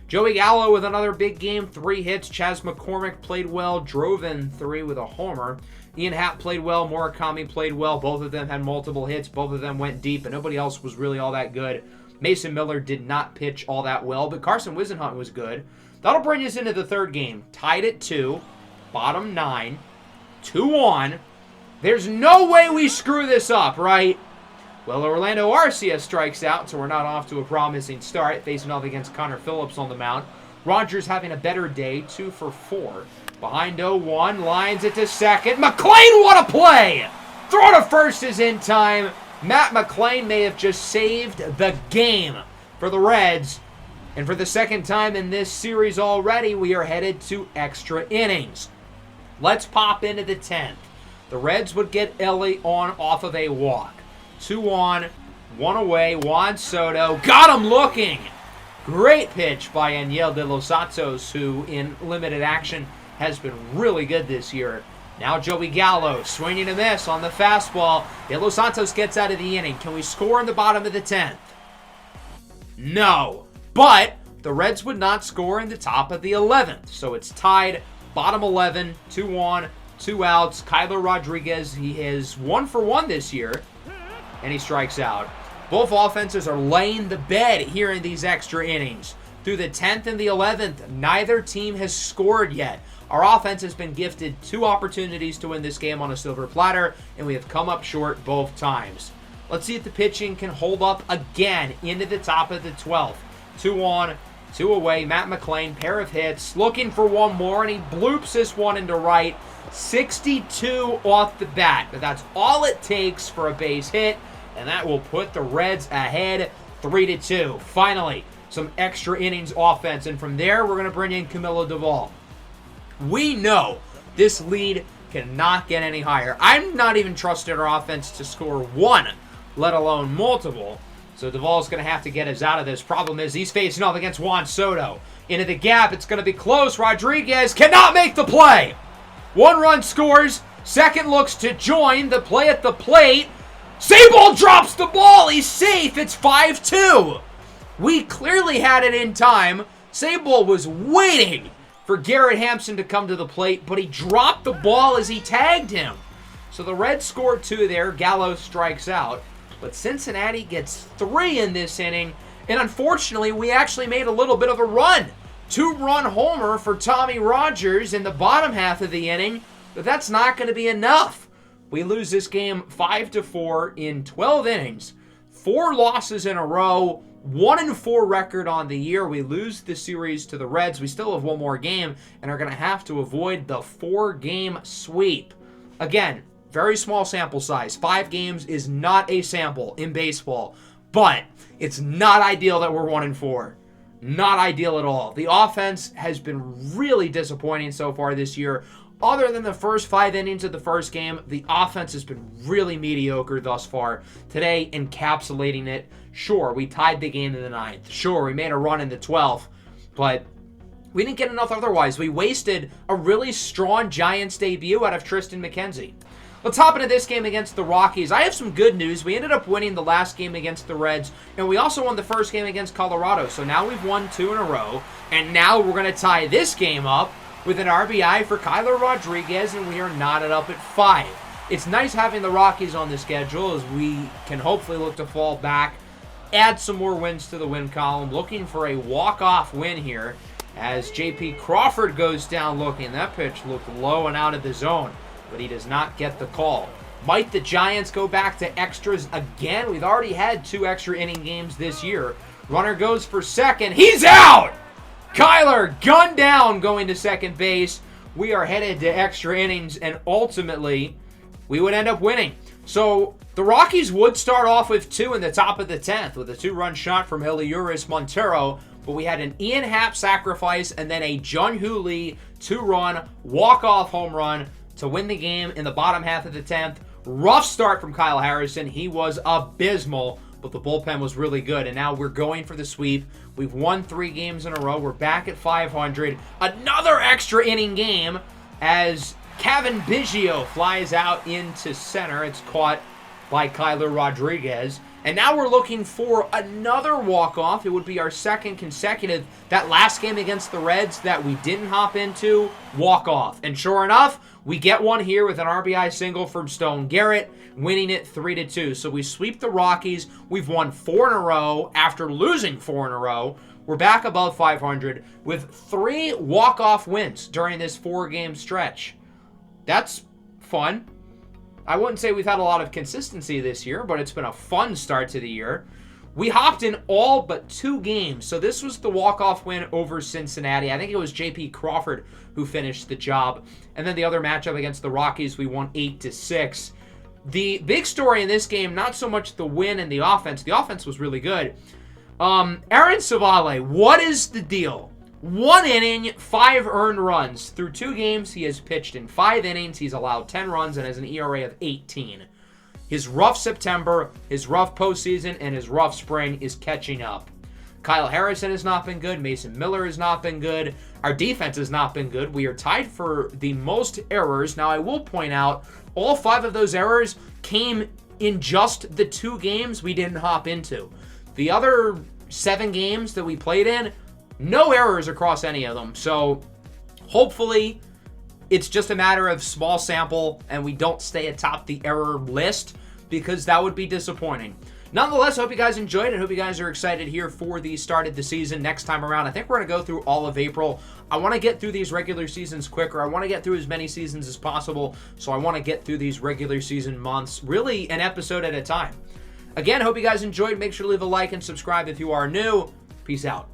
Joey Gallo with another big game, 3 hits. Chas McCormick played well, drove in 3 with a homer. Ian Happ played well, Murakami played well. Both of them had multiple hits. Both of them went deep, and nobody else was really all that good. Mason Miller did not pitch all that well, but Carson Wisenhunt was good. That'll bring us into the third game. Tied at 2, bottom 9, 2-on. There's no way we screw this up, right? Well, Orlando Arcia strikes out, so we're not off to a promising start, facing off against Connor Phillips on the mound. Rogers having a better day, 2 for 4. Behind 0-1, lines it to second. McLean, what a play! Throw to first is in time. Matt McLean may have just saved the game for the Reds. And for the second time in this series already, we are headed to extra innings. Let's pop into the 10th. The Reds would get Ellie on off of a walk. 2 on, 1 away. Juan Soto got him looking. Great pitch by Aniel de los Santos, who in limited action has been really good this year. Now Joey Gallo swinging a miss on the fastball. De los Santos gets out of the inning. Can we score in the bottom of the 10th? No. But the Reds would not score in the top of the 11th. So it's tied, bottom 11, 2 on, 2 outs. Kyler Rodriguez, he is 1 for 1 this year, and he strikes out. Both offenses are laying the bed here in these extra innings. Through the 10th and the 11th, neither team has scored yet. Our offense has been gifted 2 opportunities to win this game on a silver platter, and we have come up short both times. Let's see if the pitching can hold up again into the top of the 12th. 2 on, 2 away. Matt McLean, pair of hits, looking for one more, and he bloops this one into right. 62 off the bat, but that's all it takes for a base hit, and that will put the Reds ahead 3-2. Finally, some extra innings offense, and from there, we're going to bring in Camilo Duvall. We know this lead cannot get any higher. I'm not even trusting our offense to score 1, let alone multiple. So Duvall's going to have to get us out of this. Problem is, he's facing off against Juan Soto. Into the gap, it's going to be close. Rodriguez cannot make the play. 1 run scores. Second looks to join. The play at the plate. Sabol drops the ball. He's safe. It's 5-2. We clearly had it in time. Sabol was waiting for Garrett Hampson to come to the plate, but he dropped the ball as he tagged him. So the Reds scored 2 there. Gallo strikes out. But Cincinnati gets 3 in this inning, and unfortunately, we actually made a little bit of a run. 2-run homer for Tommy Rogers in the bottom half of the inning, but that's not going to be enough. We lose this game 5-4 in 12 innings. 4 losses in a row. 1-4 record on the year. We lose the series to the Reds. We still have 1 more game and are going to have to avoid the 4-game sweep. Again, very small sample size. 5 games is not a sample in baseball, but it's not ideal that we're 1-4. Not ideal at all. The offense has been really disappointing so far this year. Other than the first 5 innings of the first game, the offense has been really mediocre thus far. Today, encapsulating it. Sure, we tied the game in the 9th. Sure, we made a run in the 12th. But we didn't get enough otherwise. We wasted a really strong Giants debut out of Tristan McKenzie. Let's hop into this game against the Rockies. I have some good news. We ended up winning the last game against the Reds, and we also won the first game against Colorado. So now we've won 2 in a row, and now we're going to tie this game up with an RBI for Kyler Rodriguez, and we are knotted up at 5. It's nice having the Rockies on the schedule as we can hopefully look to fall back add some more wins to the win column. Looking for a walk-off win here as J.P. Crawford goes down looking. That pitch looked low and out of the zone, but he does not get the call. Might the Giants go back to extras again? We've already had 2 extra inning games this year. Runner goes for second. He's out! Kyler gunned down going to second base. We are headed to extra innings, and ultimately, we would end up winning. So the Rockies would start off with 2 in the top of the 10th with a 2-run shot from Eliuris Montero, but we had an Ian Happ sacrifice and then a Jung-Hoo Lee 2-run walk-off home run to win the game in the bottom half of the 10th. Rough start from Kyle Harrison. He was abysmal, but the bullpen was really good, and now we're going for the sweep. We've won 3 games in a row. We're back at 500. Another extra inning game as Kevin Biggio flies out into center. It's caught by Kyler Rodriguez. And now we're looking for another walk-off. It would be our second consecutive. That last game against the Reds that we didn't hop into, walk-off. And sure enough, we get one here with an RBI single from Stone Garrett, winning it 3-2. So we sweep the Rockies. We've won 4 in a row after losing 4 in a row. We're back above 500 with 3 walk-off wins during this 4-game stretch. That's fun. I wouldn't say we've had a lot of consistency this year, but it's been a fun start to the year. We hopped in all but 2 games. So this was the walk-off win over Cincinnati. I think it was J.P. Crawford who finished the job. And then the other matchup against the Rockies, we won 8-6. The big story in this game, not so much the win and the offense. The offense was really good. Aaron Savale, what is the deal? 1 inning, 5 earned runs. Through 2 games, he has pitched in 5 innings. He's allowed 10 runs and has an ERA of 18. His rough September, his rough postseason, and his rough spring is catching up. Kyle Harrison has not been good. Mason Miller has not been good. Our defense has not been good. We are tied for the most errors. Now, I will point out, all 5 of those errors came in just the 2 games we didn't hop into. The other 7 games that we played in, no errors across any of them. So hopefully it's just a matter of small sample and we don't stay atop the error list, because that would be disappointing. Nonetheless, I hope you guys enjoyed it. I hope you guys are excited here for the start of the season next time around. I think we're going to go through all of April. I want to get through these regular seasons quicker. I want to get through as many seasons as possible. So I want to get through these regular season months, really an episode at a time. Again, I hope you guys enjoyed. Make sure to leave a like and subscribe if you are new. Peace out.